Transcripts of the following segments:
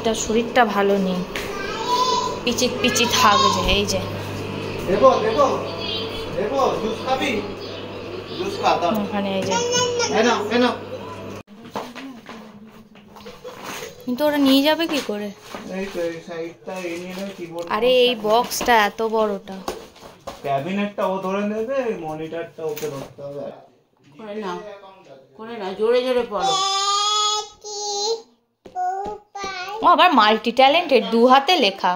মেয়েটার শরীরটা ভালো নেই, পিচিত পিচিত থাকছে। এই যে ওখানে এই যে, কিন্তু ওরা নিয়ে যাবে কি করে? আরে এই বক্সটা এত বড়টা, ক্যাবিনেটটা ও ধরে নেবে, মনিটরটা ওকে ধরতে হবে। করে না জোরে জোরে পড়ো। ও আবার মাল্টি ট্যালেন্টেড, 2 হাতে লেখা।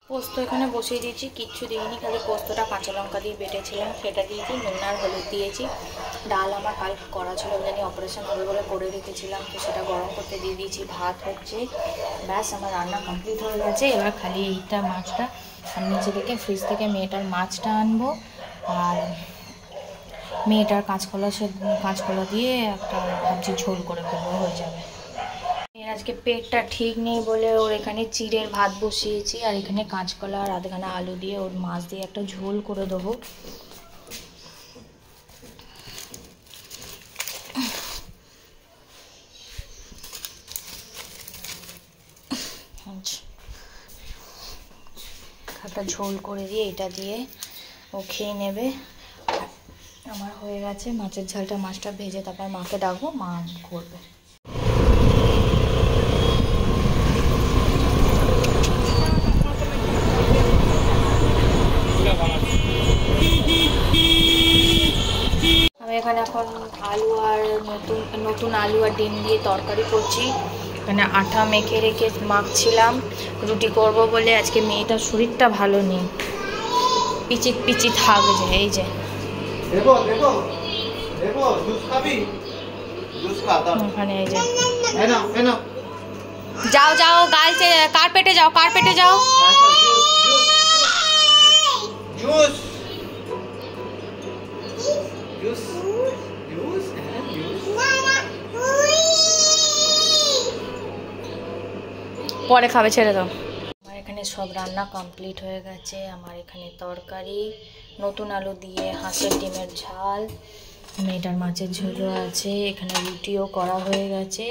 পোস্ত এখানে বসিয়ে দিয়েছি, কিচ্ছু দিইনি, খালি পোস্তটা কাঁচা লঙ্কা দিয়ে বেটেছিলাম সেটা দিয়েছি, নুন আর হলুদ দিয়েছি। ডাল আমার কাল করা ছিল, জানি অপারেশন হবে বলে করে রেখেছিলাম, তো সেটা গরম করতে দিয়ে দিয়েছি। ভাত হচ্ছে, ব্যাস আমার রান্না কমপ্লিট হয়ে গেছে। এবার খালি এইটা মাছটা আমি নিচে থেকে ফ্রিজ থেকে মেয়েটার মাছটা আনবো, আর মেয়েটার কাঁচকলা দিয়ে একটা ভাবছি ঝোল করে ফেলবো, হয়ে যাবে। এর আজকে পেটটা ঠিক নেই বলে ওর এখানে চিড়ের ভাত বসিয়েছি, আর এখানে কাঁচকলা আর আধখানা আলু দিয়ে ওর মাছ দিয়ে একটা ঝোল করে দেবো। একটা ঝোল করে দিয়ে এটা দিয়ে ও খেয়ে নেবে। আমার হয়ে গেছে মাছের ঝালটা, মাছটা ভেজে তারপর মাকে ডাকবো, মা করবে। আমি এখানে এখন আলু আর নতুন আলু আর ডিম দিয়ে তরকারি করছি। এখানে আটা মেখে রেখে মাখছিলাম রুটি করব বলে। আজকে মেয়েটার শরীরটা ভালো নেই, পিচিত পিচিত থাকছে। এই যে ওখানে এই যে, যাও যাও গাইছে, কার্পেটে যাও, কার্পেটে যাও। পরে খাবে, ছেড়ে দাও। আমার এখানে সব রান্না কমপ্লিট হয়ে গেছে। আমার এখানে তরকারি, নতুন আলু দিয়ে হাঁসের ডিমের ঝাল, মেয়েটার মাছের ঝোলও আছে, এখানে রুটিও করা হয়ে গেছে।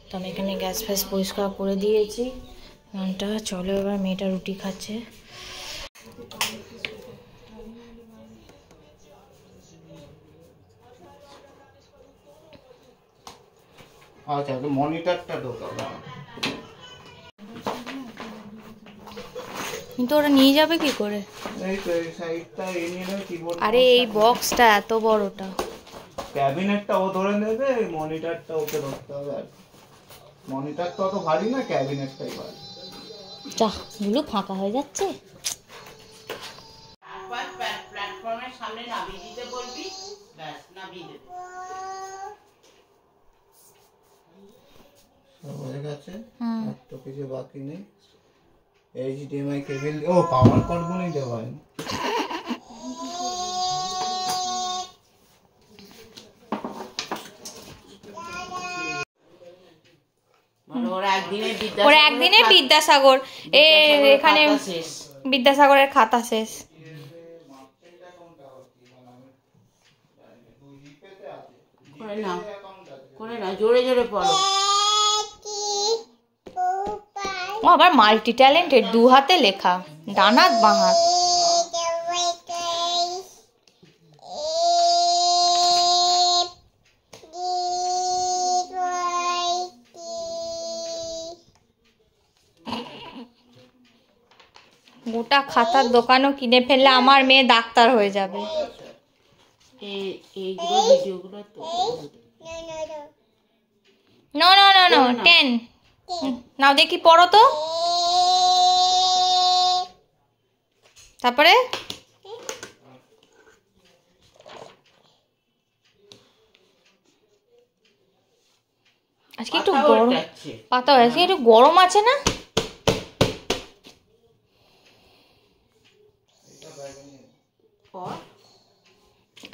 তো আমি এখানে গ্যাস ফ্যাস পরিষ্কার করে দিয়েছি। ঘন্টা চলো, এবার মেয়েটা রুটি খাচ্ছে। আচ্ছা, তো মনিটরটা ঢোকাবো। কিন্তু ওরা নিয়ে যাবে কি করে? এই তো এই সাইডটা এই নিয়ে নাও, কিবোর্ড। আরে এই বক্সটা এত বড়টা, ক্যাবিনেটটা ও ধরে নেবে, মনিটরটা ওকে ধরতে হবে। মনিটর তো অত ভারী না, ক্যাবিনেটটাই ভারী। যা গুলো ফাঁকা হয়ে যাচ্ছে। প্ল্যাটফর্মের সামনে নামিয়ে দিতে বলবি, ব্যাস নামিয়ে দেবে। সব হয়ে গেছে, আর তো কিছু বাকি নেই। HDMI কেবল, ও পাওয়ার কর্ড গুলোই দেওয়া হয়নি। ওরা একদিনে বিদ্যাসাগর, এখানে বিদ্যাসাগরের খাতা শেষ। করে না জোরে জোরে পড়ো। ও আবার মাল্টি ট্যালেন্টেড, 2 হাতে লেখা, ডান হাত বাঁ হাত। গোটা খাতার দোকানও কিনে ফেললে আমার মেয়ে ডাক্তার হয়ে যাবে। এইগুলো ভিডিওগুলো তো নো নো নো নো 10 নাও, দেখি পড়ো তো। তারপরে আজকে একটু গরম পাতা, আজকে একটু গরম আছে না?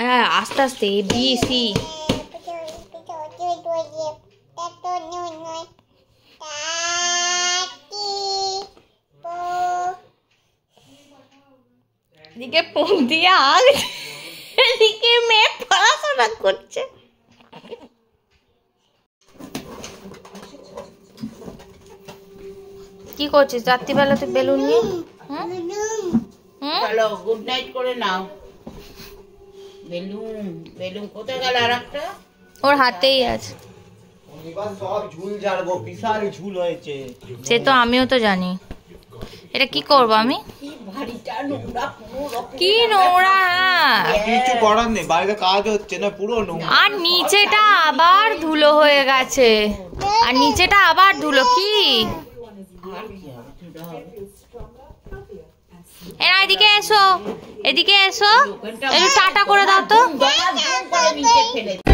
হ্যাঁ, আস্তে আস্তে, ABC। এদিকে ফোন দিয়ে আর এদিকে মেয়ে পড়াশোনা করছে। কি করছিস রাত্রিবেলাতে বেলুন নিয়ে? হুম হুম চলো গুড নাইট করে নাও। বেলুন বেলুন কোথায় গেল আর একটা? ওর হাতেই আছে। এবার সব ঝুল ঝাড়বো, বিশাল ঝুল হয়েছে। সে তো আমিও তো জানি। এটা কি করবো আমি? কি ভারীটা নোংরা পুরো রকম। কি নোংরা। কিছু করার নেই, বাইরে কাজ হচ্ছে না, পুরো নোংরা। আর নিচেটা আবার ধুলো হয়ে গেছে, আর নিচেটা আবার ধুলো। কি আর কি হবে, ধুলো হবে। এদিকে এসো, এদিকে এসো, একটু টাটা করে দাও তো। দরজা করে নিচে ফেলে